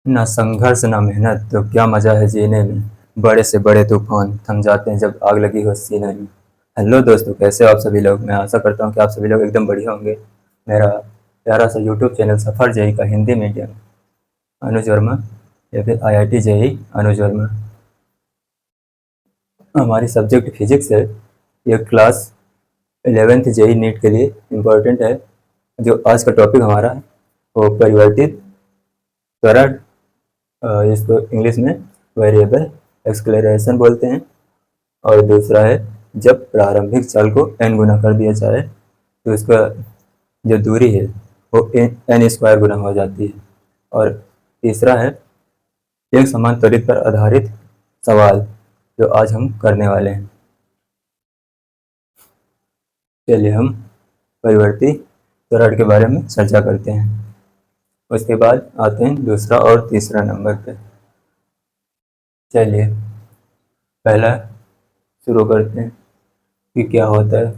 ना संघर्ष ना मेहनत तो क्या मजा है जीने में। बड़े से बड़े तूफान थम जाते हैं जब आग लगी हो सीने में। हेलो दोस्तों, कैसे हो आप सभी लोग। मैं आशा करता हूँ कि आप सभी लोग एकदम बढ़िया होंगे। मेरा प्यारा सा यूट्यूब चैनल सफ़र जेई का हिंदी मीडियम अनुज वर्मा या फिर आईआईटी जेई अनुज वर्मा, हमारी सब्जेक्ट फिजिक्स है। ये क्लास 11th जेई नीट के लिए इम्पोर्टेंट है। जो आज का टॉपिक हमारा है वो परिवर्तित त्वरण, इसको इंग्लिश में वेरिएबल एक्सक्लेरेशन बोलते हैं। और दूसरा है जब प्रारंभिक चाल को n गुना कर दिया जाए तो इसका जो दूरी है वो n स्क्वायर गुना हो जाती है। और तीसरा है एक समान त्वरित पर आधारित सवाल, जो आज हम करने वाले हैं। चलिए हम परिवर्ती त्वरण के बारे में चर्चा करते हैं। उसके बाद आते हैं दूसरा और तीसरा नंबर पे। चलिए पहला शुरू करते हैं कि क्या होता है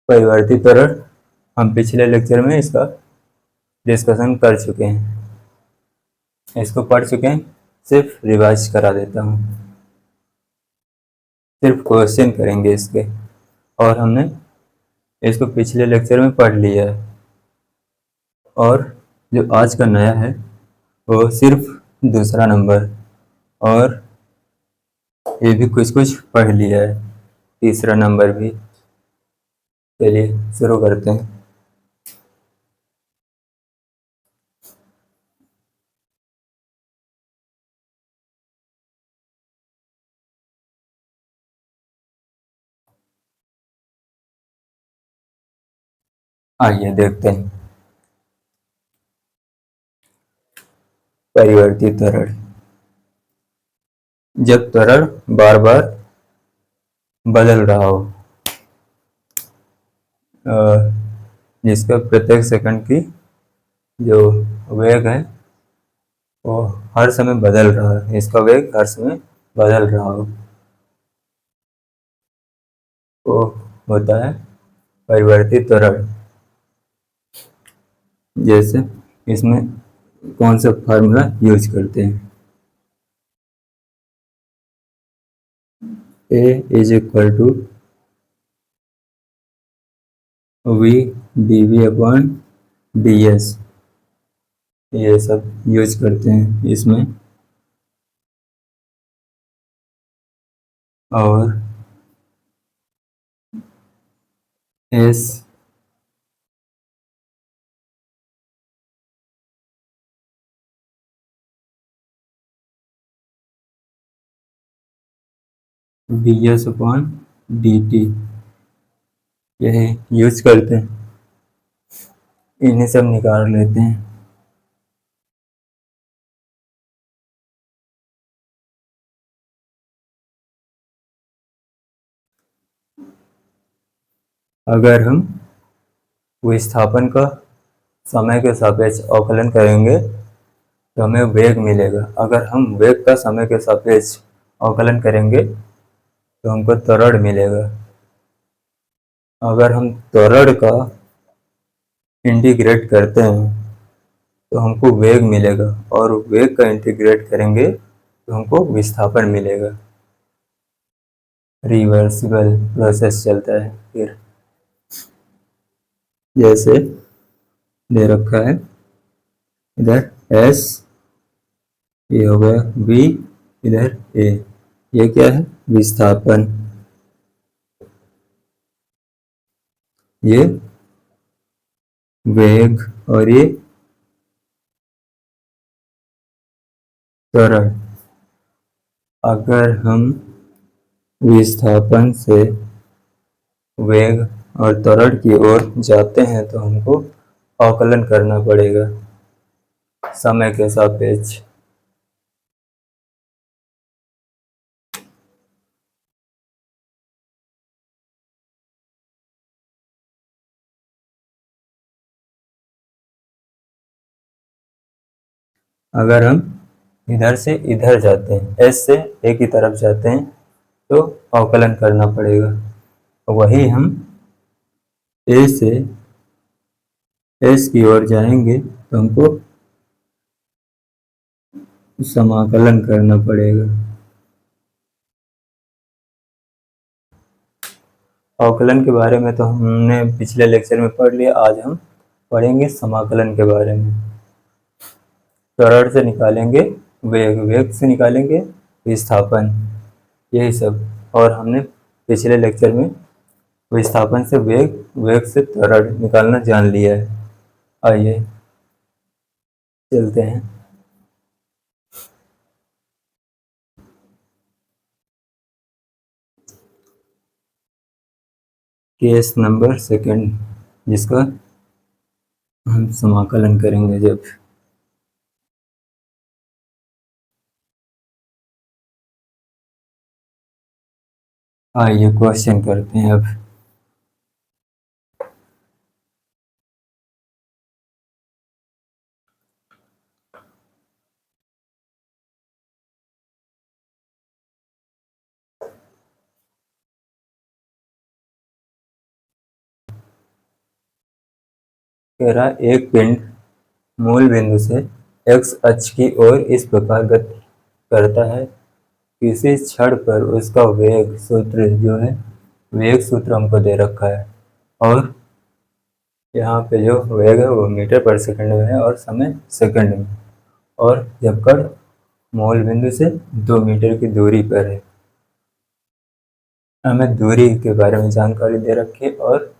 परिवर्ती त्वरण। हम पिछले लेक्चर में इसका डिस्कशन कर चुके हैं, इसको पढ़ चुके हैं। सिर्फ रिवाइज करा देता हूँ, सिर्फ क्वेश्चन करेंगे इसके। और हमने इसको पिछले लेक्चर में पढ़ लिया है। और जो आज का नया है वो सिर्फ दूसरा नंबर, और ये भी कुछ कुछ पढ़ लिया है, तीसरा नंबर भी। चलिए शुरू करते हैं। आइए देखते हैं परिवर्ती त्वरण। जब त्वरण बार बार बदल रहा हो, जिसका प्रत्येक सेकंड की जो वेग है वो हर समय बदल रहा है, इसका वेग हर समय बदल रहा हो, वो होता है परिवर्ती त्वरण। जैसे इसमें कौन सा फार्मूला यूज करते हैं। A is equal to V D V upon D S, ये सब यूज करते हैं इसमें। और S D S upon D T, यही यूज करते हैं। इन्हें सब निकाल लेते हैं। अगर हम विस्थापन का समय के सापेक्ष अवकलन करेंगे तो हमें वेग मिलेगा। अगर हम वेग का समय के सापेक्ष अवकलन करेंगे तो हमको त्वरण मिलेगा। अगर हम त्वरण का इंटीग्रेट करते हैं तो हमको वेग मिलेगा, और वेग का इंटीग्रेट करेंगे तो हमको विस्थापन मिलेगा। रिवर्सिबल प्रोसेस चलता है। फिर जैसे दे रखा है इधर एस, ये हो गया v, इधर a, ये क्या है विस्थापन, ये वेग, और ये त्वरण। अगर हम विस्थापन से वेग और त्वरण की ओर जाते हैं तो हमको अवकलन करना पड़ेगा समय के सापेक्ष। अगर हम इधर से इधर जाते हैं, एस से ए की तरफ जाते हैं, तो अवकलन करना पड़ेगा। वही हम ए से एस की ओर जाएंगे तो हमको समाकलन करना पड़ेगा। अवकलन के बारे में तो हमने पिछले लेक्चर में पढ़ लिया, आज हम पढ़ेंगे समाकलन के बारे में। त्वरण से निकालेंगे वेग, वेग से निकालेंगे विस्थापन, यही सब। और हमने पिछले लेक्चर में विस्थापन से वेग, वेग से त्वरण निकालना जान लिया है। आइए चलते हैं। केस नंबर सेकंड, जिसका हम समाकलन करेंगे जब। आइए क्वेश्चन करते हैं अब। कह रहा एक पिंड मूल बिंदु से x अक्ष की ओर इस प्रकार गति करता है, किसी क्षण पर उसका वेग सूत्र जो है, वेग सूत्र हमको दे रखा है, और यहाँ पे जो वेग है वो मीटर पर सेकंड में है और समय सेकंड में, और जब कण मूल बिंदु से 2 मीटर की दूरी पर है। हमें दूरी के बारे में जानकारी दे रखी है और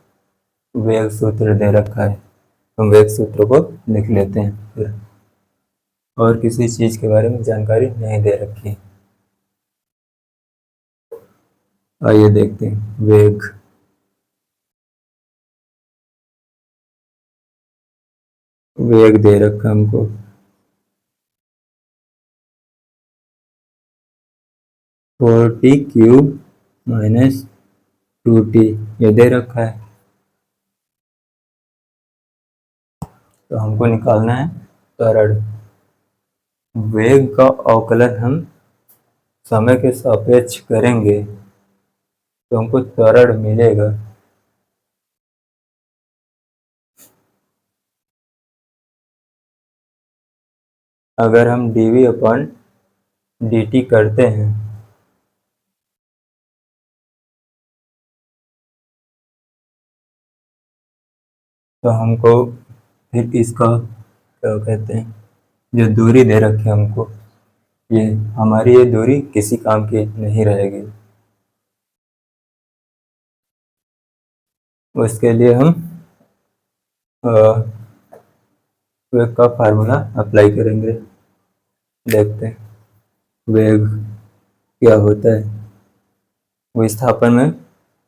वेग सूत्र दे रखा है। हम वेग सूत्र को लिख लेते हैं फिर, और किसी चीज के बारे में जानकारी नहीं दे रखी। आइए देखते हैं। वेग, वेग दे रखा हमको 40 क्यूब माइनस 2t, ये दे रखा है। तो हमको निकालना है त्वरण। वेग का अवकलन हम समय के सापेक्ष करेंगे तो हमको त्वरण मिलेगा। अगर हम dv अपॉन dt करते हैं तो हमको फिर इसका क्या कहते हैं, जो दूरी दे रखी है हमको, ये हमारी ये दूरी किसी काम की नहीं रहेगी। उसके लिए हम वेग का फार्मूला अप्लाई करेंगे। देखते हैं वेग क्या होता है। विस्थापन में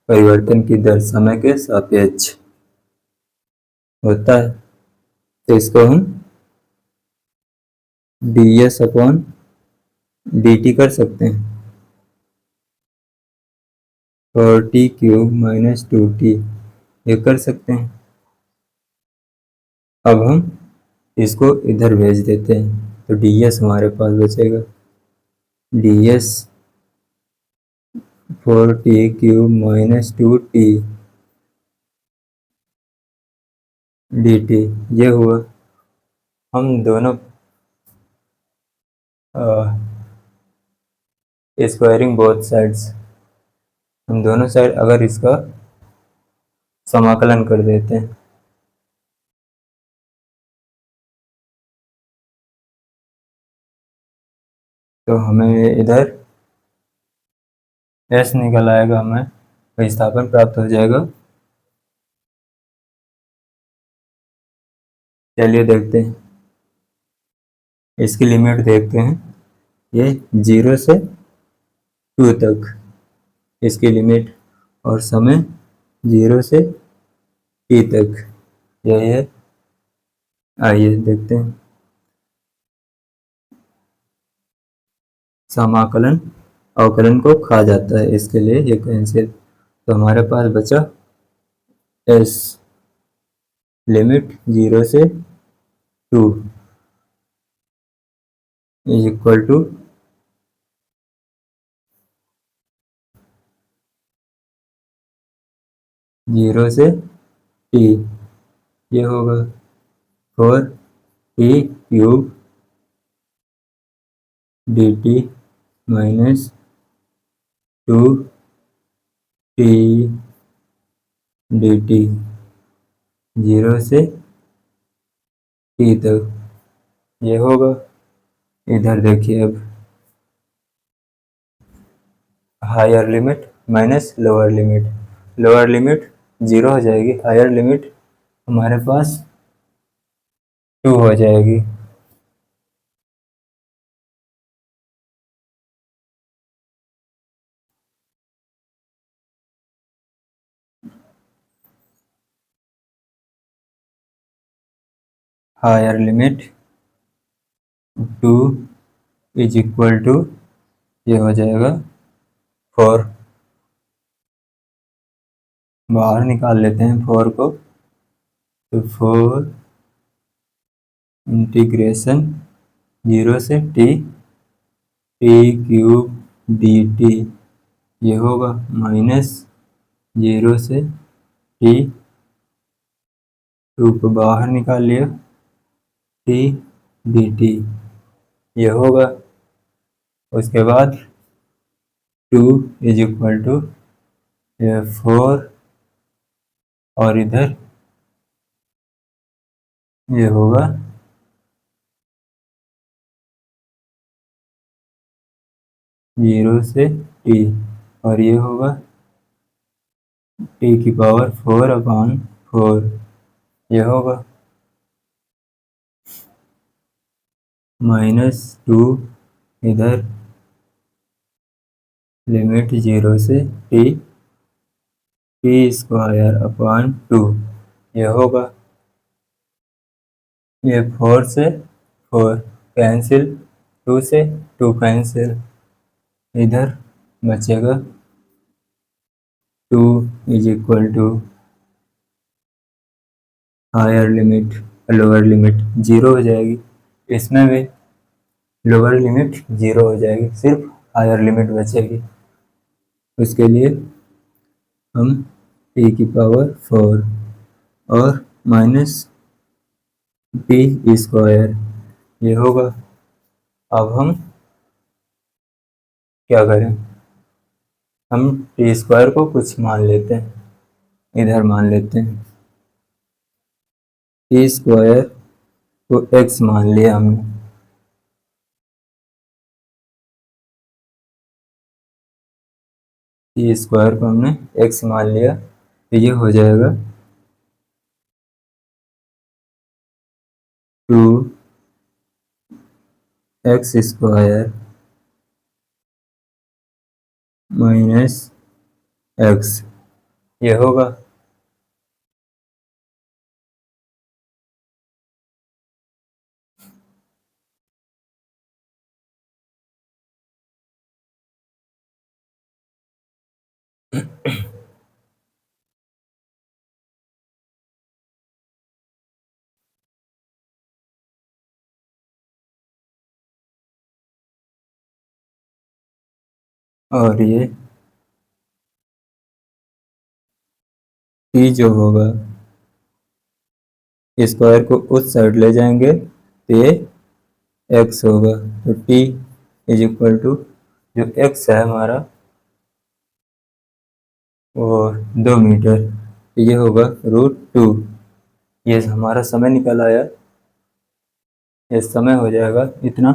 परिवर्तन की दर समय के सापेक्ष होता है, तो इसको हम ds अपॉन dt कर सकते हैं। 40 क्यूब माइनस 2t ये कर सकते हैं। अब हम इसको इधर भेज देते हैं तो ds हमारे पास बचेगा। ds 4t cube minus 2t dt ये हुआ। हम दोनों स्क्वायरिंग बोथ साइड्स, हम दोनों साइड अगर इसका समाकलन कर देते हैं तो हमें इधर s निकल आएगा, हमें विस्थापन प्राप्त हो जाएगा। चलिए देखते हैं, इसकी लिमिट देखते हैं। ये 0 से 2 तक इसकी लिमिट, और समय 0 से t तक यही है। आइए देखते हैं। समाकलन अवकलन को खा जाता है, इसके लिए ये कैंसिल। तो हमारे पास बचा s लिमिट 0 से 2 इज इक्वल टू 0 से t, ये होगा 4t cube dt minus 2t dt 0 से t तक ये होगा। इधर देखिए अब higher limit minus lower limit 0 हो जाएगी, हायर लिमिट हमारे पास 2 हो जाएगी। Higher limit 2 is equal to ये हो जाएगा 4। बाहर निकाल लेते हैं 4 को, तो 4 इंटीग्रेशन 0 से टी क्यूब डी टी ये होगा माइनस 0 से टी, 2 को बाहर निकाल लिया, टी डी टी ये होगा। उसके बाद 2 इज इक्वल टू 4 और इधर ये होगा 0 से टी और ये होगा टी की पावर 4/4 ये होगा -2 इधर लिमिट 0 से t² 2 ये होगा। ये 4 से 4 कैंसिल, 2 से 2 कैंसिल, इधर बचेगा 2 is equal to higher limit lower limit 0 हो जाएगी। इसमें भी लोअर लिमिट 0 हो जाएगी, सिर्फ हायर लिमिट बचेगी। उसके लिए हम t² और माइनस t² ये होगा। अब हम क्या करें, हम t² को कुछ मान लेते हैं, इधर मान लेते हैं t² को x मान लिया हमने, t² को हमने x मान लिया, तो ये हो जाएगा 2x² माइनस x ये होगा। और ये t जो होगा स्क्वायर को उस साइड ले जाएंगे तो ये x होगा, तो t इज इक्वल टू जो x है हमारा वो 2 मीटर, तो ये होगा √2। ये हमारा समय निकल आया, ये समय हो जाएगा इतना।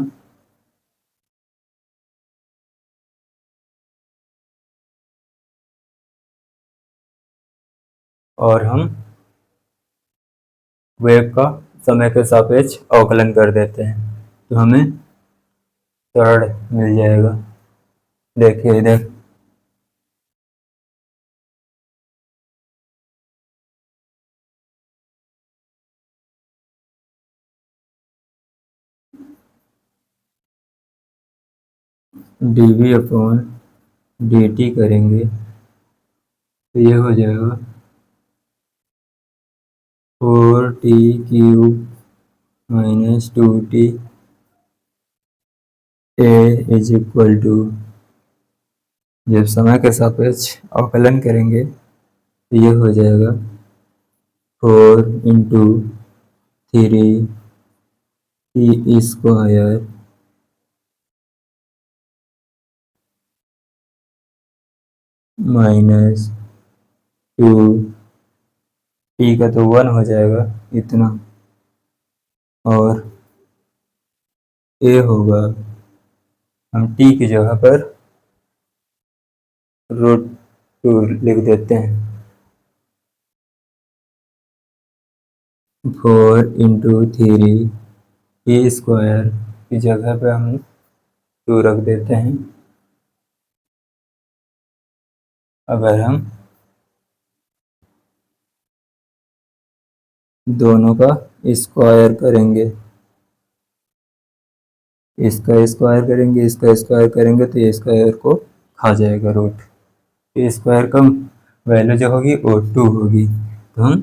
और हम वेव का समय के सापेक्ष अवकलन कर देते हैं, तो हमें सरल मिल जाएगा। देखिए इधर dv/dt करेंगे तो ये हो जाएगा 4t³ - 2t a is equal to, जब समय के सापेक्ष अवकलन करेंगे तो ये हो जाएगा 4 × 3t² माइनस टू, टी का तो 1 हो जाएगा इतना, और ए होगा, हम टी की जगह पर रूट 2 लिख देते हैं। 4 × 3 ए स्क्वायर की जगह पे हम 2 रख देते हैं। अगर हम दोनों का स्क्वायर करेंगे, इसका स्क्वायर करेंगे, इसका स्क्वायर करेंगे, तो ये स्क्वायर को खा जाएगा रूट। ये स्क्वायर का वैल्यू जो होगी वो 2 होगी, तो हम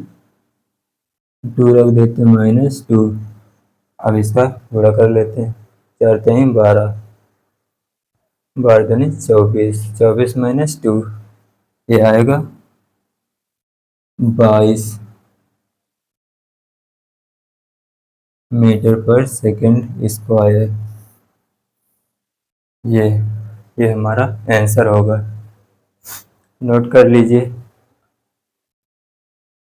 2 रख देते हैं -2। अब इसका गुणा कर लेते हैं, 4×3 = 12, 12×3 = 24, 24 - 2 ये आएगा 22 मीटर/सेकंड स्क्वायर। ये हमारा आंसर होगा, नोट कर लीजिए।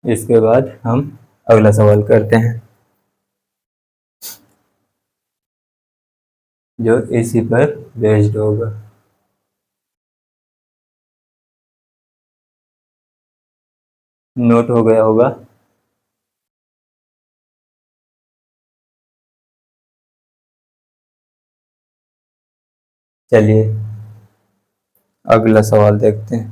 इसके बाद हम अगला सवाल करते हैं, जो इसी पर बेस्ड होगा। नोट हो गया होगा। चलिए अगला सवाल देखते हैं।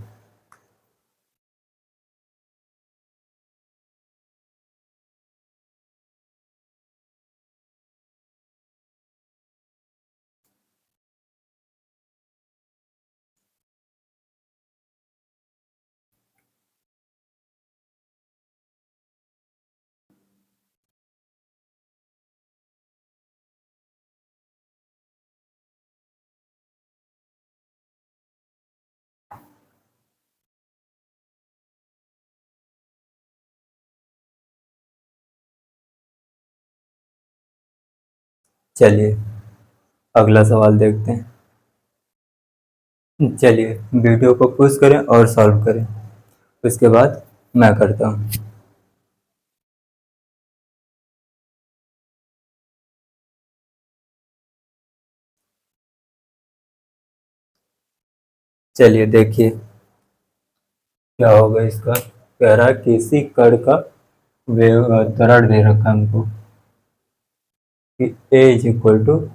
चलिए अगला सवाल देखते हैं। चलिए वीडियो को पॉज करें और सॉल्व करें, उसके बाद मैं करता हूँ। चलिए देखिए क्या होगा इसका। कह रहा है किसी कण का वेग त्वरण दे रखा है हमको कि a =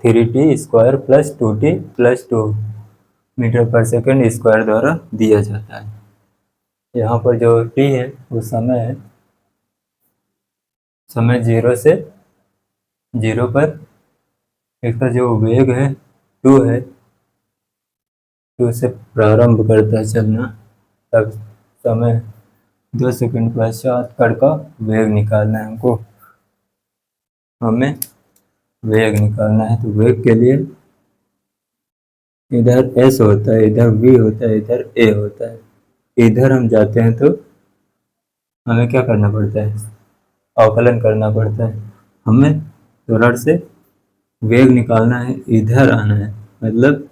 3t² + 2t + 2 मीटर/सेकंड द्वारा दिया जाता है। यहाँ पर जो t है वो समय है, समय 0 से 0 पर इसका जो वेग है 2 है, 2 से प्रारंभ करता है चलना, तब समय 2 सेकंड पश्चात कण का वेग निकालना है हमको। हमें वेग निकालना है, तो वेग के लिए इधर s होता है, इधर v होता है, इधर a होता है। इधर हम जाते हैं तो हमें क्या करना पड़ता है, अवकलन करना पड़ता है। हमें त्वरण से वेग निकालना है, इधर आना है, मतलब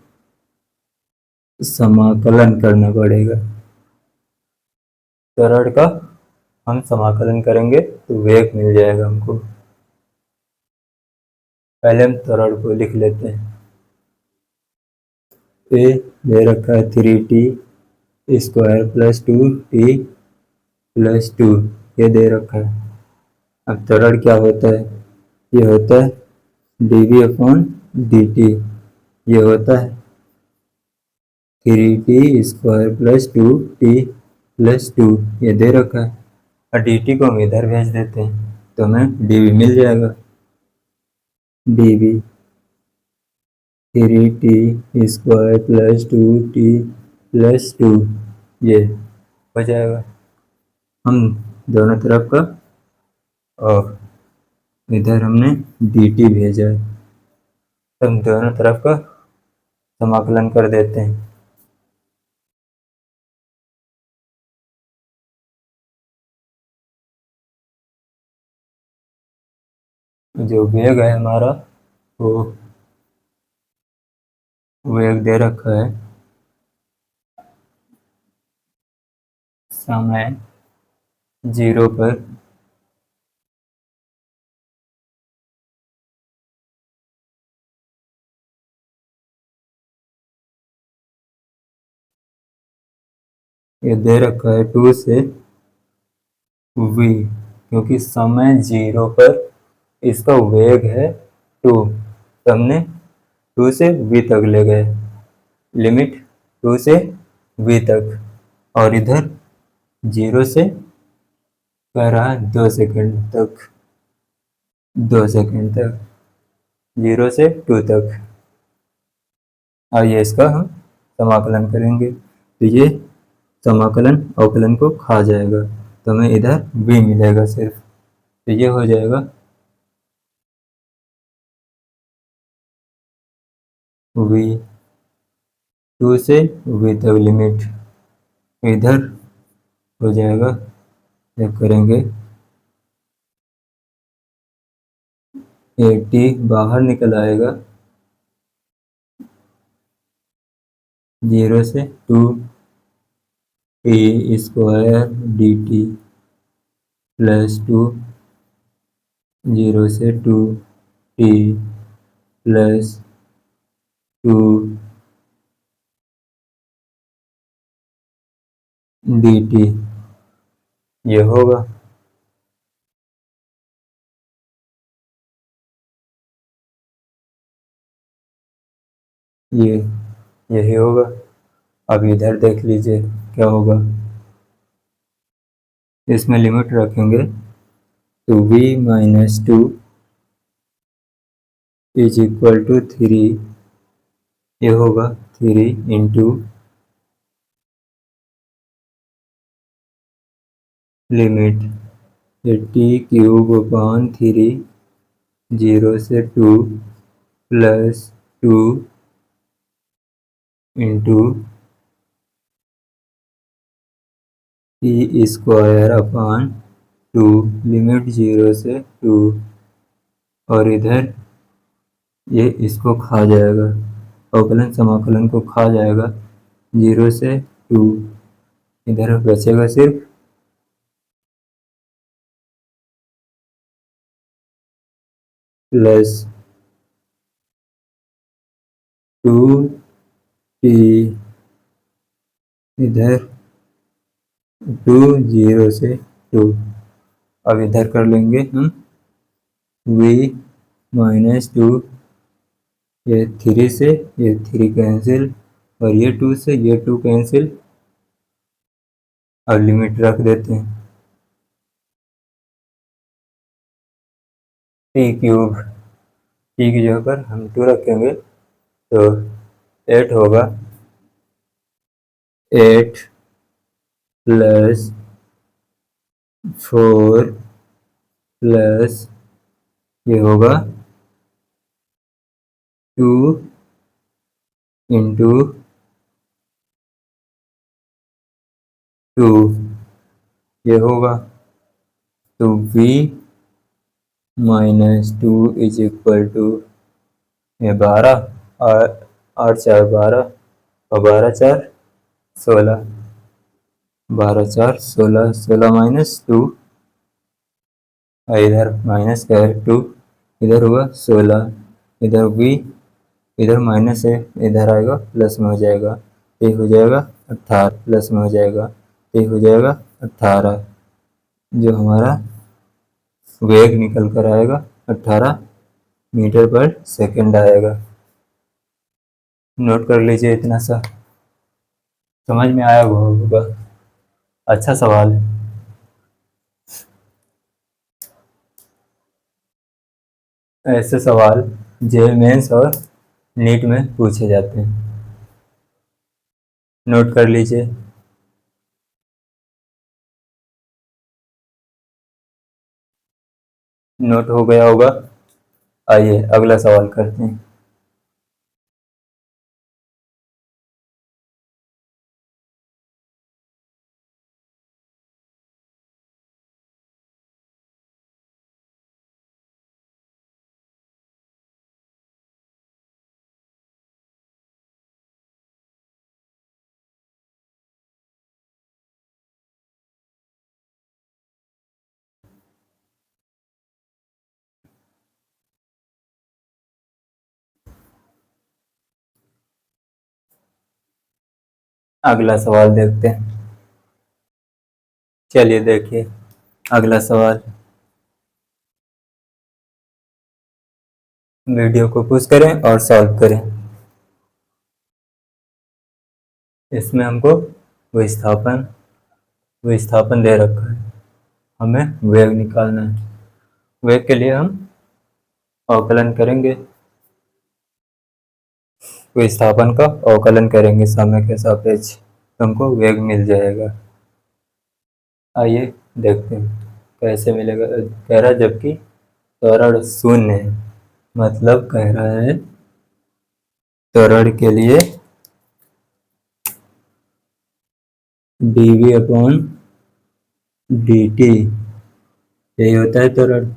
समाकलन करना पड़ेगा। त्वरण का हम समाकलन करेंगे तो वेग मिल जाएगा हमको। पहले हम त्वरण को लिख लेते हैं। ए दे रखा है 3t² + 2t + 2, ये दे रखा है। अब त्वरण क्या होता है, ये होता है dv/dt, ये होता है 3t² + 2t + 2, ये दे रखा है। और dt को हम इधर भेज देते हैं तो हमें dv मिल जाएगा। dv 3t² + 2t + 2, ये हो जाएगा। हम दोनों तरफ का, और इधर हमने dt भेजा है, तो हम दोनों तरफ का समाकलन कर देते हैं। जो वेग है हमारा वो वेग दे रखा है समय 0 पर ये दे रखा है 2 से v, क्योंकि समय 0 पर इसका वेग है 2, तो हमने 2 से v तक ले गए, लिमिट 2 से v तक, और इधर 0 से कह रहा है 2 सेकंड तक, 2 सेकंड तक, 0 से 2 तक। आइए इसका हम समाकलन करेंगे, तो ये समाकलन अवकलन को खा जाएगा, तो हमें इधर v मिलेगा सिर्फ, तो ये हो जाएगा v, 2 से v तक लिमिट, इधर हो जाएगा, जब करेंगे 80 बाहर निकल आएगा, 0 से 2 T square D T plus 2, 0 से 2 टी प्लस 2 डी टी, ये होगा। ये यही होगा। अब इधर देख लीजिए क्या होगा, इसमें लिमिट रखेंगे तो v minus 2 is equal to 3, ये होगा 3 इंटू लिमिट 80 क्यूब अपॉन 3, 0 से 2 plus 2 into T square upon 2, limit 0 से 2, और इधर ये इसको खा जाएगा, अवकलन समाकलन को खा जाएगा, 0 से 2, इधर बचेगा सिर्फ प्लस 2 टी, इधर 2, 0 से 2, अब इधर कर लेंगे हम v माइनस 2, ये 3 से ये 3 कैंसिल, और ये 2 से ये 2 कैंसिल, अब लिमिट रख देते हैं टी क्यूब, टी की जगह पर हम 2 रखेंगे तो 8 होगा, 8 प्लस 4 प्लस ये होगा 2 इंटू 2, ये होगा, तो v minus 2 is equal to ये 12, और 8 4 12, और 12 4 16, 12 4 16, 16 माइनस 2, और इधर माइनस का 2, इधर हुआ 16, इधर v, इधर माइनस है, इधर आएगा प्लस में हो जाएगा, ये हो जाएगा 18, प्लस में हो जाएगा, ये हो जाएगा 18, जो हमारा वेग निकल कर आएगा 18 मीटर पर सेकंड आएगा। नोट कर लीजिए, इतना सा समझ में आया होगा, अच्छा सवाल है। ऐसे सवाल जे मेंस और नीट में पूछे जाते हैं, नोट कर लीजिए। नोट हो गया होगा। आइए अगला सवाल करते हैं। अगला सवाल देखते हैं। चलिए देखिए अगला सवाल। वीडियो को पुश करें और सॉल्व करें। इसमें हमको विस्थापन विस्थापन दे रखा है, हमें वेग निकालना है। वेग के लिए हम अवकलन करेंगे, विस्थापन का अवकलन करेंगे समय के सापेक्ष, तो हमको वेग मिल जाएगा। आइए देखते हैं कैसे मिलेगा। कह रहा है जबकि त्वरण शून्य है, मतलब कह रहा है त्वरण के लिए dv अपॉन dt यही होता है त्वरण।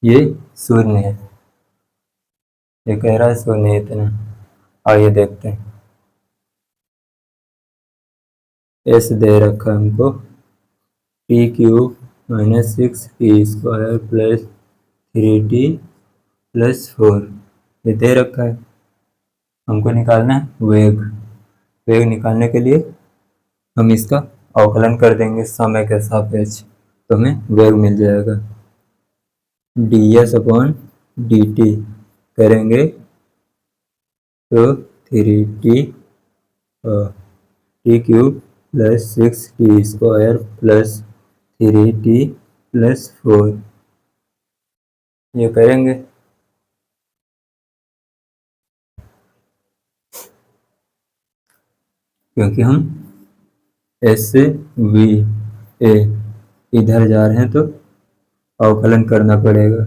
ये शून्य है, ये कह रहा है शून्य है इतना। आइए देखते हैं। एस दे रखा है हमको T cube minus 6t² plus 3t plus 4 ये दे रखा है। हमको निकालना है वेग। वेग निकालने के लिए हम इसका अवकलन कर देंगे समय के सापेक्ष, तो हमें वेग मिल जाएगा। ds अपॉन dt करेंगे तो 3t T cube plus 6t² plus 3t plus 4 ये करेंगे। क्योंकि हम एस से वी ए इधर जा रहे हैं तो अवकलन करना पड़ेगा,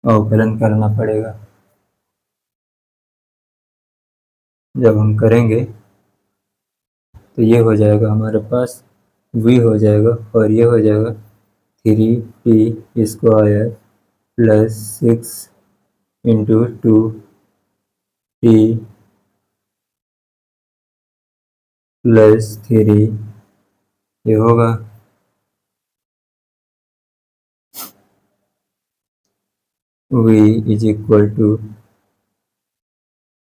अवकलन करना पड़ेगा। जब हम करेंगे तो ये हो जाएगा हमारे पास v हो जाएगा और ये हो जाएगा 3t² plus 6 into 2t plus 3 ये होगा। v is equal to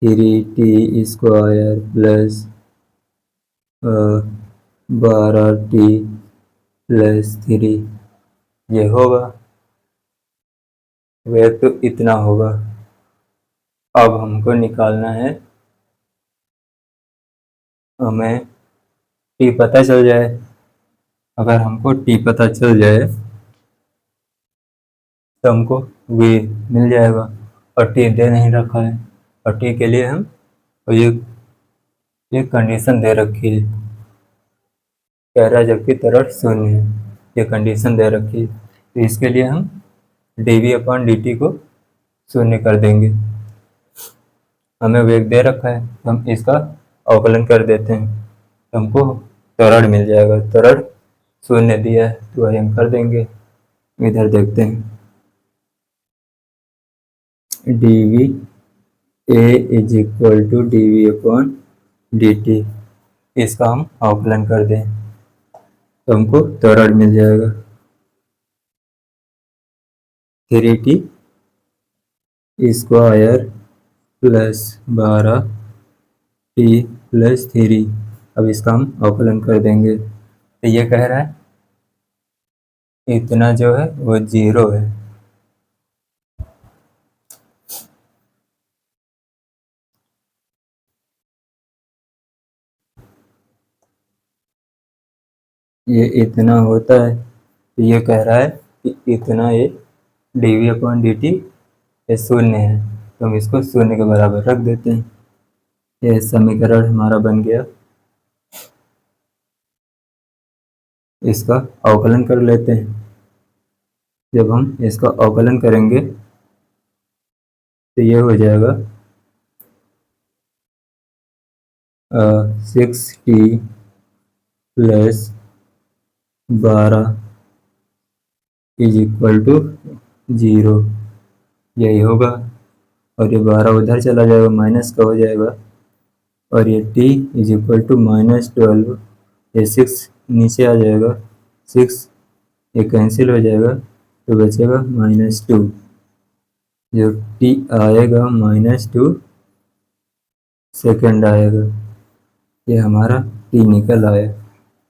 3t² plus 12t plus 3 ये होगा। वेग तो इतना होगा। अब हमको निकालना है, हमें t पता चल जाए। अगर हमको t पता चल जाए तो हमको v मिल जाएगा, और t दे नहीं रखा है। और t के लिए हम और ये कंडीशन दे रखी है, कह रहा है जबकि त्वरण शून्य है, ये कंडीशन दे रखी है। तो इसके लिए हम dv अपॉन dt को शून्य कर देंगे। हमें वेग दे रखा है तो हम इसका अवकलन कर देते हैं, तो हमको त्वरण मिल जाएगा। त्वरण शून्य दिया है तो वही हम कर देंगे। इधर देखते हैं dv a is equal to dv upon dt, इसका हम अवकलन कर दें तो हमको त्वरण मिल जाएगा 3t² प्लस 12t प्लस 3। अब इसका हम अवकलन कर देंगे तो ये कह रहा है इतना जो है वो 0 है। ये इतना होता है तो ये कह रहा है कि इतना ये dv अपॉन dt ये शून्य है, तो हम इसको शून्य के बराबर रख देते हैं। ये समीकरण हमारा बन गया। इसका अवकलन कर लेते हैं। जब हम इसका अवकलन करेंगे तो ये हो जाएगा 6t plus 12 is equal to 0 यही होगा। और ये 12 उधर चला जाएगा, माइनस का हो जाएगा। और ये t इज इक्वल टू -12, ये 6 नीचे आ जाएगा, 6 ये कैंसिल हो जाएगा तो बचेगा -2। जो t आएगा -2 सेकंड आएगा। ये हमारा टी निकल आया।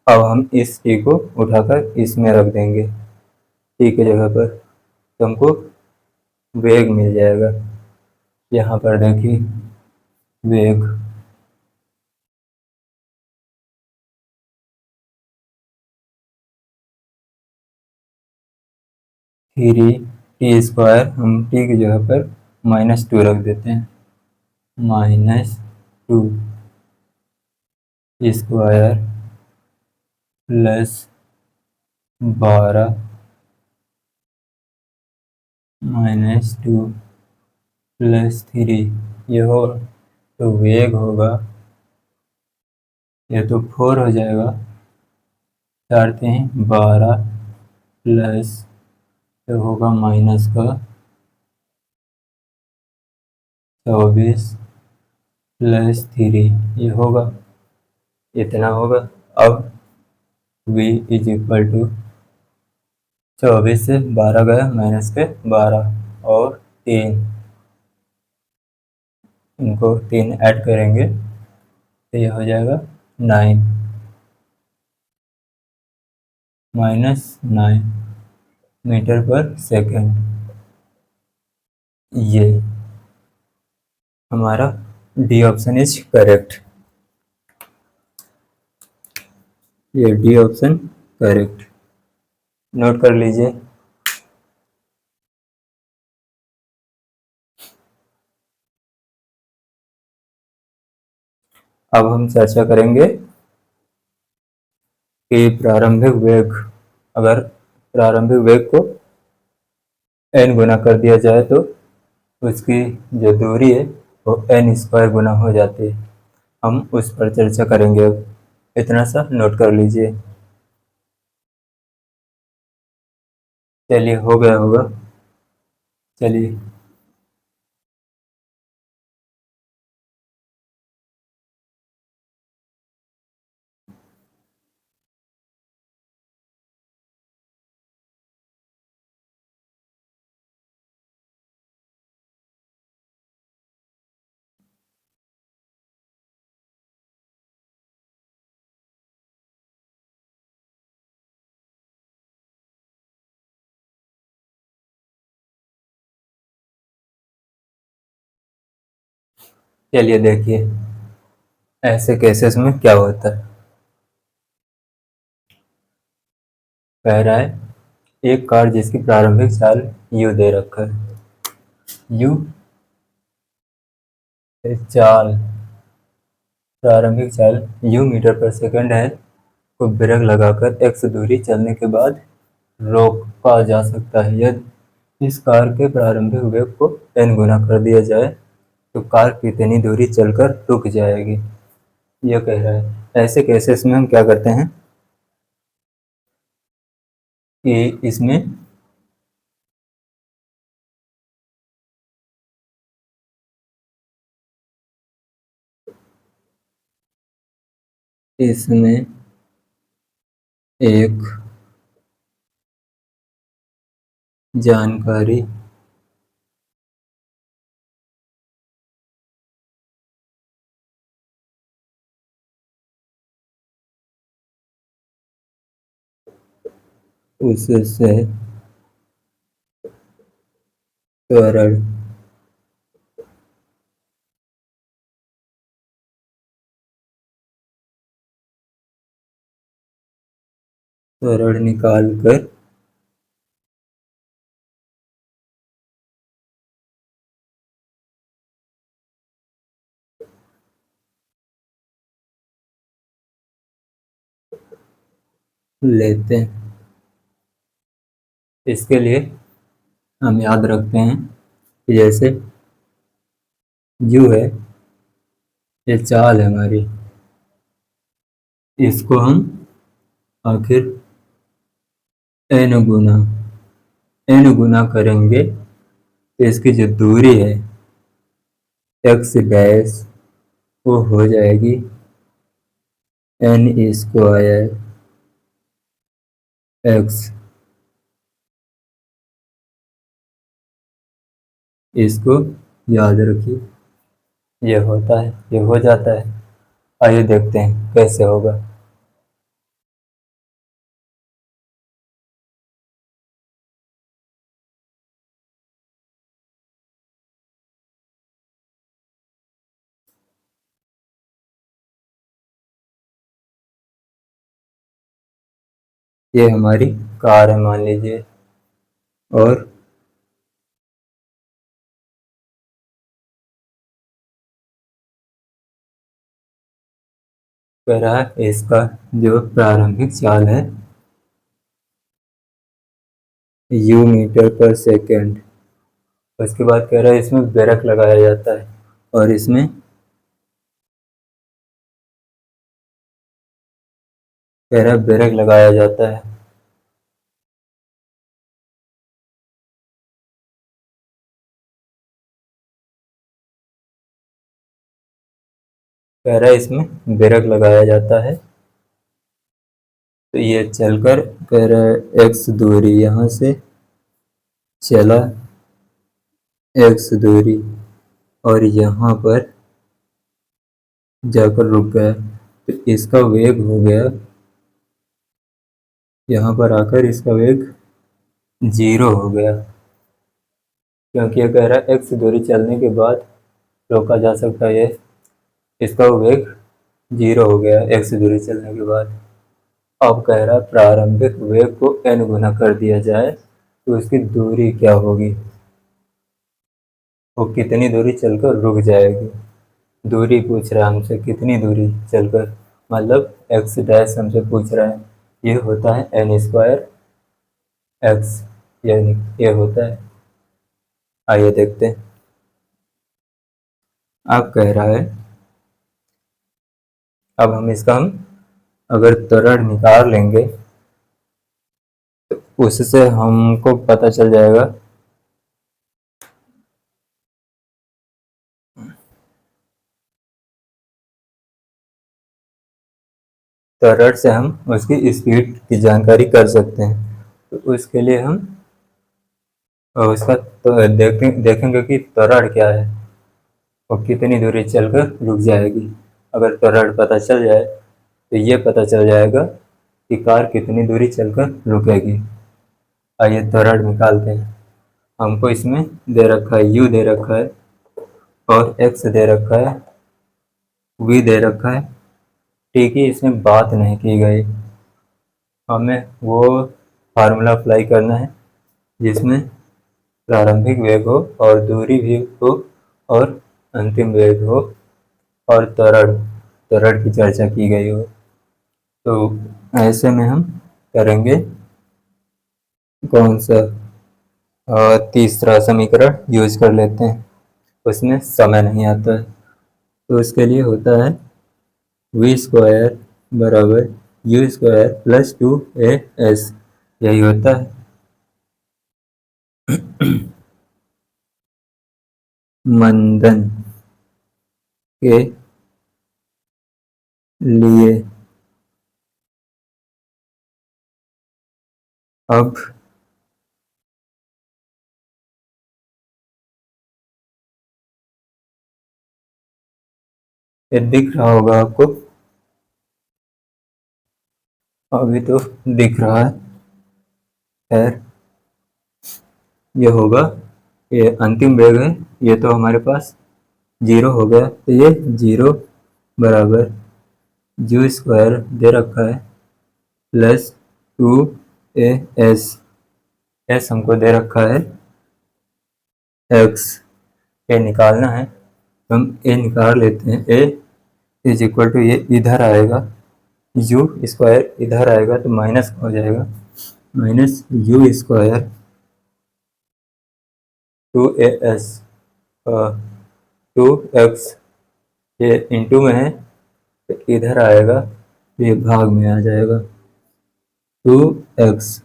अब हम इस टी को उठाकर इसमें रख देंगे टी की जगह पर, तो हमको वेग मिल जाएगा। यहाँ पर देखिए वेग, थ्री टी स्क्वायर, हम टी की जगह पर -2 रख देते हैं। -2 स्क्वायर प्लस 12 -2 प्लस 3, ये हो तो वेग होगा, ये तो 4 हो जाएगा। 4×3 = 12 प्लस तो होगा माइनस का 24 प्लस 3, ये होगा, इतना होगा। अब v = 24 से 12 गया माइनस के 12 और 3, इनको 3 ऐड करेंगे तो ये हो जाएगा 9 -9 मीटर पर सेकेंड। ये हमारा डी ऑप्शन इज करेक्ट। ये डी ऑप्शन करेक्ट, नोट कर लीजिए। अब हम चर्चा करेंगे कि प्रारंभिक वेग, अगर प्रारंभिक वेग को n गुना कर दिया जाए तो उसकी जो दूरी है वो n² गुना हो जाती है। हम उस पर चर्चा करेंगे। अब इतना सा नोट कर लीजिए। चलिए, हो गया होगा। चलिए, चलिए देखिए ऐसे केसेस में क्या होता है। कह रहा है एक कार जिसकी प्रारंभिक चाल u दे रखा है, u चाल, प्रारंभिक चाल u मीटर पर सेकंड है, को ब्रेक लगाकर x दूरी चलने के बाद रोका जा सकता है। यदि इस कार के प्रारंभिक वेग को n गुना कर दिया जाए तो कार कितनी दूरी चलकर रुक जाएगी, यह कह रहा है। ऐसे केसेस में हम क्या करते हैं कि इसमें एक जानकारी उससे त्वरण त्वरण निकाल कर लेते हैं। इसके लिए हम याद रखते हैं कि जैसे u है, ये चाल है हमारी, इसको हम आखिर n गुना करेंगे तो इसकी जो दूरी है x डैश वो हो जाएगी n² x। इसको याद रखिए। ये होता है, ये हो जाता है। आइए देखते हैं कैसे होगा। ये हमारी कार है मान लीजिए, और कह रहा है इसका जो प्रारंभिक चाल है यू मीटर पर सेकेंड। उसके बाद कह रहा है इसमें ब्रेक लगाया जाता है, और इसमें कह रहा है ब्रेक लगाया जाता है। कह रहा है इसमें ब्रेक लगाया जाता है। तो ये चलकर कह रहा है एक्स दूरी यहाँ से चला, एक्स दूरी, और यहाँ पर जाकर रुक गया। तो इसका वेग हो गया, यहाँ पर आकर इसका वेग 0 हो गया, क्योंकि ये कह रहा है एक्स दूरी चलने के बाद रोका जा सकता है। इसका वेग 0 हो गया एक्स दूरी चलने के बाद। अब कह रहा है प्रारंभिक वेग को n गुना कर दिया जाए तो इसकी दूरी क्या होगी, वो कितनी दूरी चलकर रुक जाएगी। दूरी पूछ रहा है हमसे, कितनी दूरी चलकर, मतलब एक्स डैश हमसे पूछ रहा है। ये होता है एन स्क्वायर एक्स, यानी ये होता है। आइए देखते हैं। अब कह रहा है अब हम अगर त्वरण निकाल लेंगे तो उससे हमको पता चल जाएगा त्वरण से हम उसकी स्पीड की जानकारी कर सकते हैं। तो उसके लिए हम उसका तो देखेंगे कि त्वरण क्या है और कितनी दूरी चलकर रुक जाएगी। अगर त्वरण पता चल जाए तो ये पता चल जाएगा कि कार कितनी दूरी चलकर रुकेगी। आइए त्वरण निकालते हैं। हमको इसमें दे रखा है u दे रखा है, और x दे रखा है, v दे रखा है। ठीक है, इसमें बात नहीं की गई। हमें वो फार्मूला अप्लाई करना है जिसमें प्रारंभिक वेग हो और दूरी भी हो और अंतिम वेग हो और त्वरण त्वरण की चर्चा की गई हो। तो ऐसे में हम करेंगे कौन सा तीसरा समीकरण यूज कर लेते हैं। उसमें समय नहीं आता है, तो उसके लिए होता है वी स्क्वायर बराबर U square plus 2 a s। यही होता है मंदन के लिए। अब ये दिख रहा होगा आपको, अभी तो दिख रहा है। खैर, ये होगा, ये अंतिम वेग है, ये तो हमारे पास 0 हो गया, तो ये 0 बराबर यू स्क्वायर दे रखा है प्लस 2 a s। एस हमको दे रखा है एक्स, ए निकालना है। हम ए निकाल लेते हैं। ए इज इक्वल टू, ये इधर आएगा, यू स्क्वायर इधर आएगा तो माइनस हो जाएगा, minus you square 2 a s 2x, ये इंटू में है तो इधर आएगा, तो ये भाग में आ जाएगा 2x।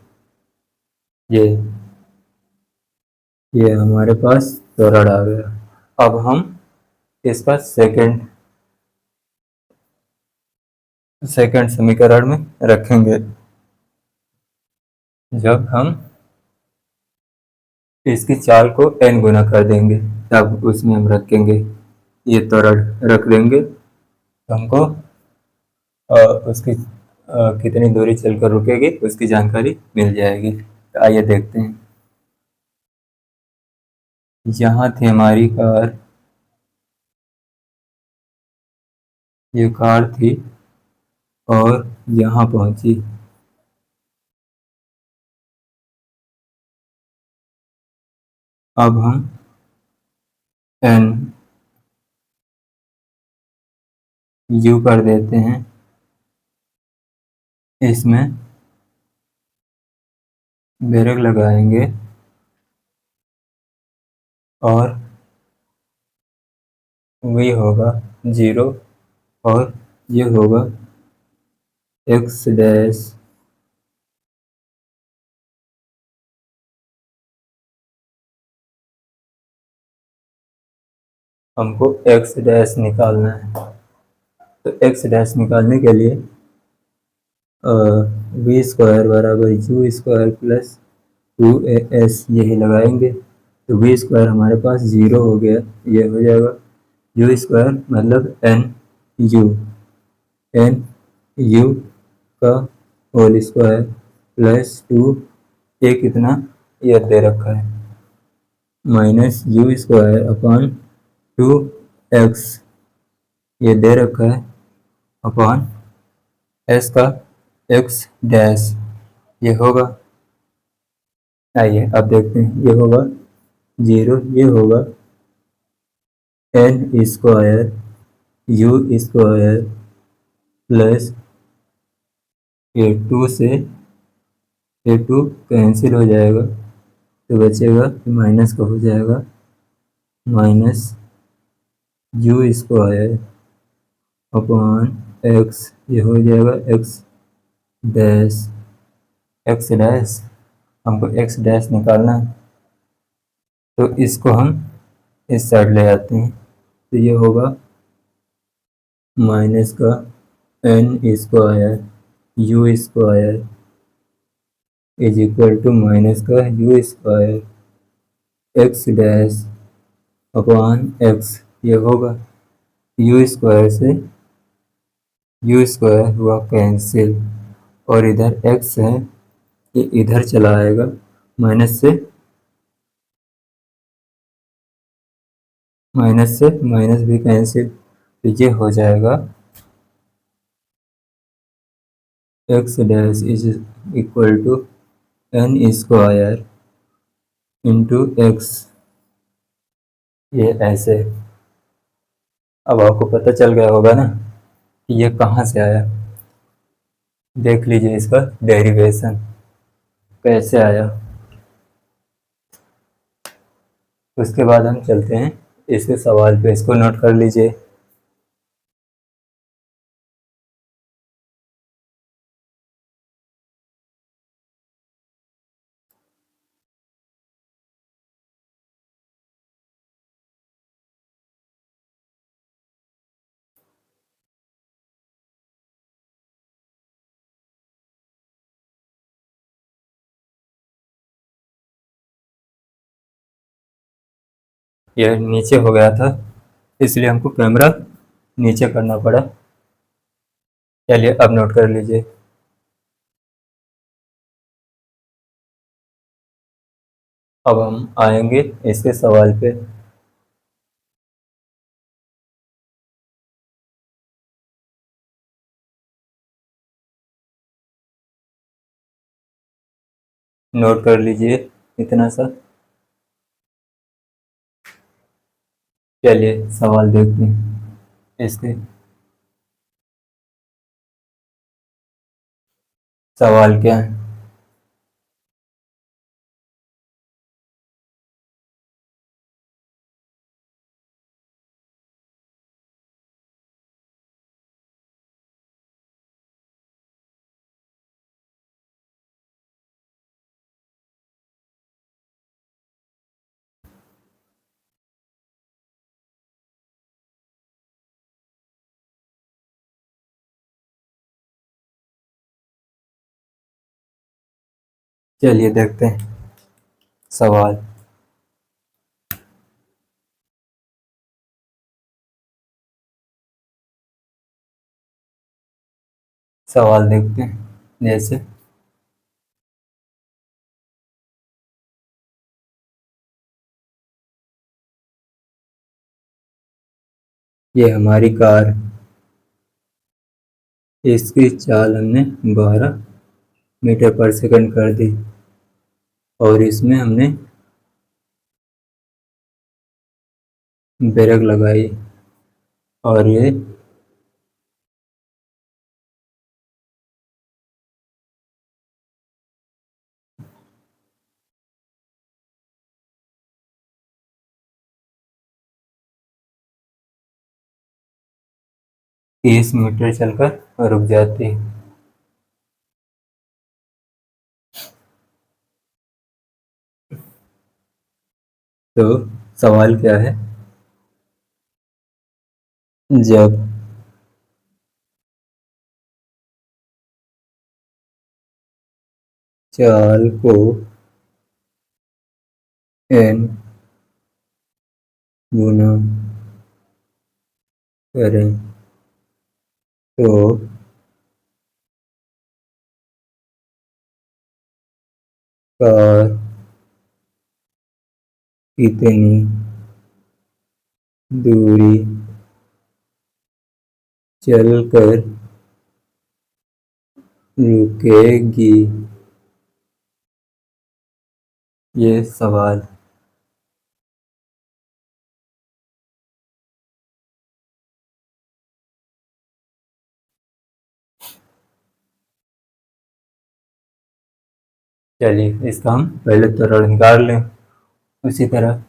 ये हमारे पास त्वरण आ गया। अब हम इसका सेकंड सेकंड समीकरण में रखेंगे। जब हम इसकी चाल को n गुना कर देंगे तब उसमें हम रखेंगे ये त्वरण रख देंगे तो हमको उसकी कितनी दूरी चलकर रुकेगी उसकी जानकारी मिल जाएगी। तो आइए देखते हैं। यहाँ थी हमारी कार, ये कार थी और यहाँ पहुंची। अब हम एन यू कर देते हैं, इसमें ब्रेक लगाएंगे और वी होगा 0 और ये होगा एक्स डैश। हमको एक्स डैश निकालना है, तो एक्स डैश निकालने के लिए वी स्क्वायर बराबर यू स्क्वायर प्लस 2as यही लगाएंगे। तो वी स्क्वायर हमारे पास 0 हो गया, ये हो जाएगा यू स्क्वायर मतलब एन यू का होल स्क्वायर प्लस 2 ए कितना ये दे रखा है minus you square upon 2x ये दे रखा है अपॉन एस का एक्स डैश ये होगा। आइए अब देखते हैं, ये होगा 0, ये होगा N square U square plus A 2 से ए 2 कैंसिल हो जाएगा तो बचेगा माइनस का हो जाएगा minus you square upon X ये हो जाएगा डैश एक्स डैश। हमको एक्स डैश निकालना है तो इसको हम इस साइड ले आते हैं, तो ये होगा माइनस का N square U square is equal to minus का U square X dash upon X ये होगा यू स्क्वायर से यू स्क्वायर हुआ कैंसिल और इधर एक्स है ये इधर चला आएगा माइनस से माइनस भी कैंसिल तो ये हो जाएगा X dash is equal to N square into X ये ऐसे। अब आपको पता चल गया होगा ना कि ये कहाँ से आया। देख लीजिए इसका डेरिवेशन कैसे आया। उसके बाद हम चलते हैं इसके सवाल पे, इसको नोट कर लीजिए। यह नीचे हो गया था इसलिए हमको कैमरा नीचे करना पड़ा। चलिए अब नोट कर लीजिए। अब हम आएंगे इसके सवाल पे। नोट कर लीजिए इतना सा। चलिए सवाल देखते हैं इसके। सवाल क्या है? चलिए देखते हैं सवाल। सवाल देखते हैं। जैसे ये हमारी कार, इसकी चाल हमने 12 मीटर पर सेकंड कर दी और इसमें हमने ब्रेक लगाई और ये तीस मीटर चलकर रुक जाती है। तो सवाल क्या है, जब चाल को n गुना करें तो कार कितनी दूरी चलकर रुकेगी? ये सवाल चलिए इसका हम पहले त्वरण निकाल लें। उसी तरह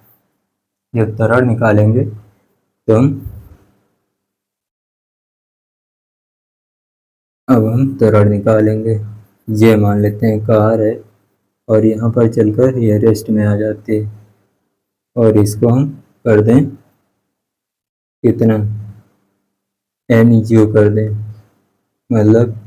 जब त्वरण निकालेंगे तो हम त्वरण निकालेंगे। ये मान लेते हैं कार है और यहाँ पर चलकर ये रेस्ट में आ जाती है और इसको हम कर दें कितना, एन यू कर दें, मतलब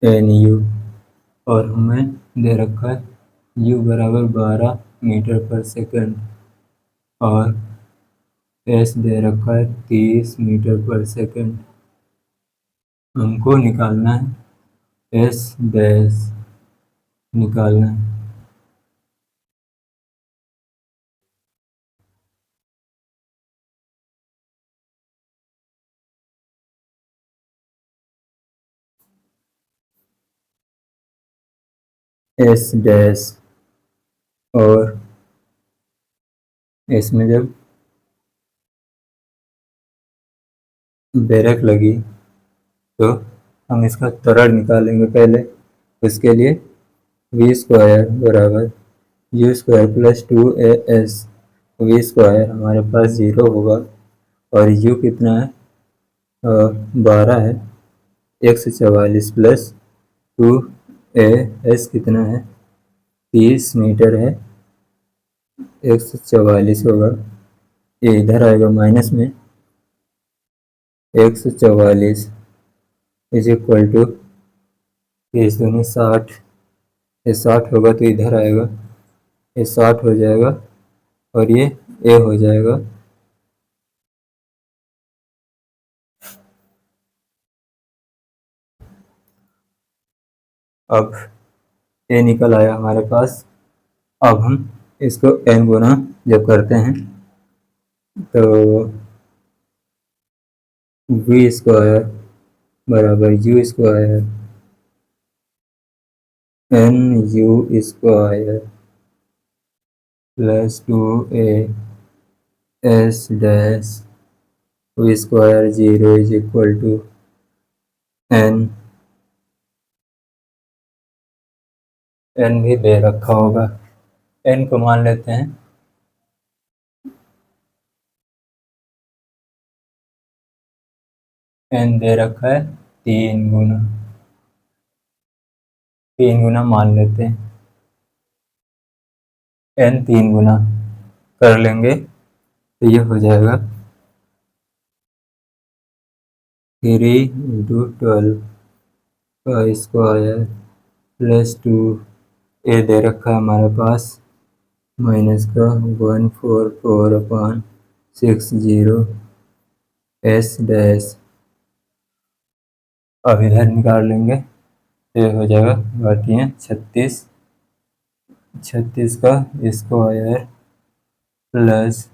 एन यू, और हमें दे रखा है यू बराबर 12 मीटर पर सेकंड और एस दे रखा है 30 मीटर पर सेकंड। हमको निकालना है एस डैश, निकालना है। एस डैश, और इसमें जब ब्रेक लगी तो हम इसका त्वरण निकालेंगे पहले। उसके लिए वी स्क्वायर बराबर U square plus 2 AS। V square हमारे पास 0 होगा और यू कितना है, 12 है, 144 प्लस 2 AS कितना है, 30 मीटर है, 144 होगा। ये इधर आएगा माइनस में, 144 इज इक्वल टू 30×60, ये 60 होगा तो इधर आएगा, ये 60 हो जाएगा और ये ए हो जाएगा। अब ए निकल आया हमारे पास। अब हम इसको एन गुना जब करते हैं तो वी स्क्वायर बराबर U square N U square plus 2 AS dash V square 0 is equal to N. N भी दे रखा होगा, एन को मान लेते हैं एन दे रखा है 3 गुना, 3 गुना मान लेते हैं, एन 3 गुना कर लेंगे तो ये हो जाएगा 3 × 12 का स्क्वायर प्लस 2, ए दे रखा है हमारे पास माइनस का 144/60 एस डैश। अब इधर निकाल लेंगे तो ये हो जाएगा घाटियाँ 36 का स्क्वायर प्लस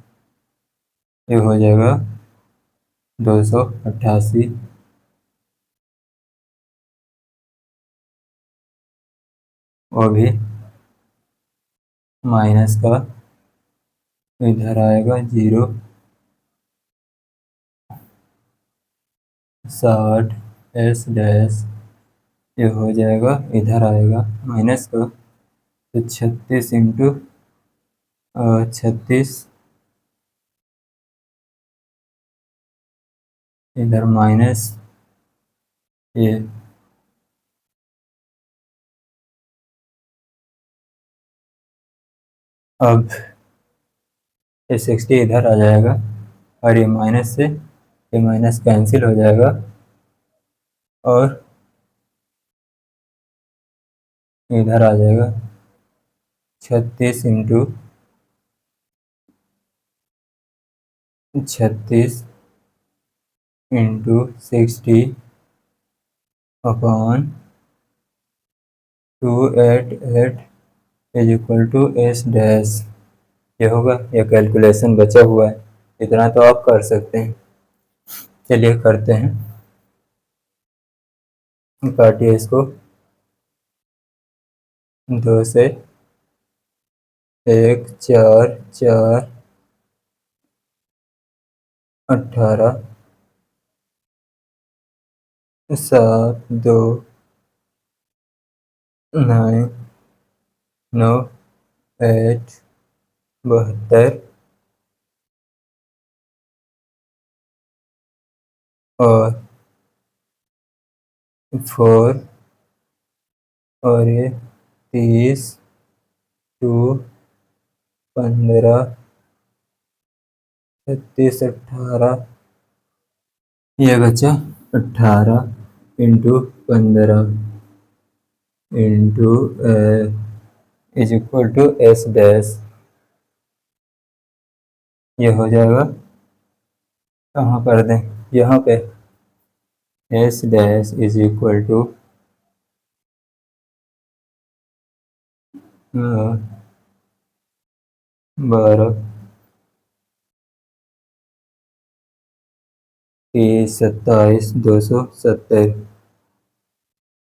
ये हो जाएगा 288 और भी माइनस का इधर आएगा 0.60 एस डैश। ये हो जाएगा इधर आएगा माइनस का तो 36 इधर माइनस ये अब ये 60 इधर आ जाएगा और ये माइनस से ये माइनस कैंसिल हो जाएगा और इधर आ जाएगा 36 × 60/288 is equal to S dash. ये होगा, ये कैलकुलेशन बचा हुआ है, इतना तो आप कर सकते हैं। चलिए करते हैं, काटिए इसको 2 से 1 4 4 18 7 2 9 9 8 72 और 4 और ये 30 2 15 36 18 ये बचा 18 into 15 into is equal to S dash. ये हो जाएगा, कहाँ कर दें, यहाँ पे S dash is equal to 12 30 27 270।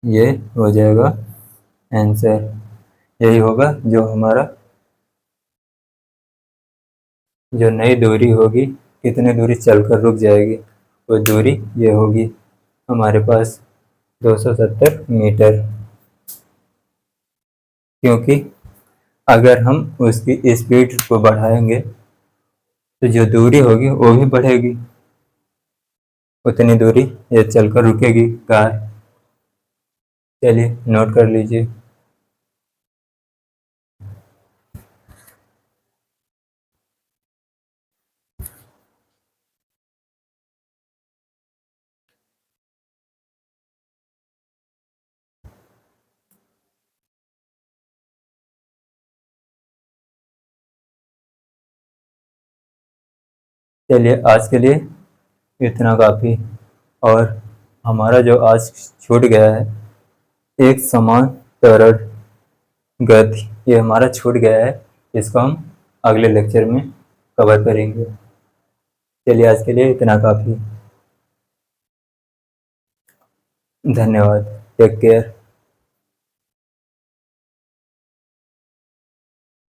ये हो जाएगा आंसर। यही होगा जो हमारा जो नई दूरी होगी, कितनी दूरी चलकर रुक जाएगी, वो दूरी ये होगी हमारे पास 270 मीटर। क्योंकि अगर हम उसकी स्पीड को बढ़ाएंगे तो जो दूरी होगी वो भी बढ़ेगी, उतनी दूरी ये चलकर रुकेगी कार। चलिए नोट कर लीजिए। चलिए आज के लिए इतना काफ़ी। और हमारा जो आज छूट गया है, एक समान त्वरण गति, ये हमारा छूट गया है, इसको हम अगले लेक्चर में कवर करेंगे। चलिए आज के लिए इतना काफ़ी। धन्यवाद। Take care.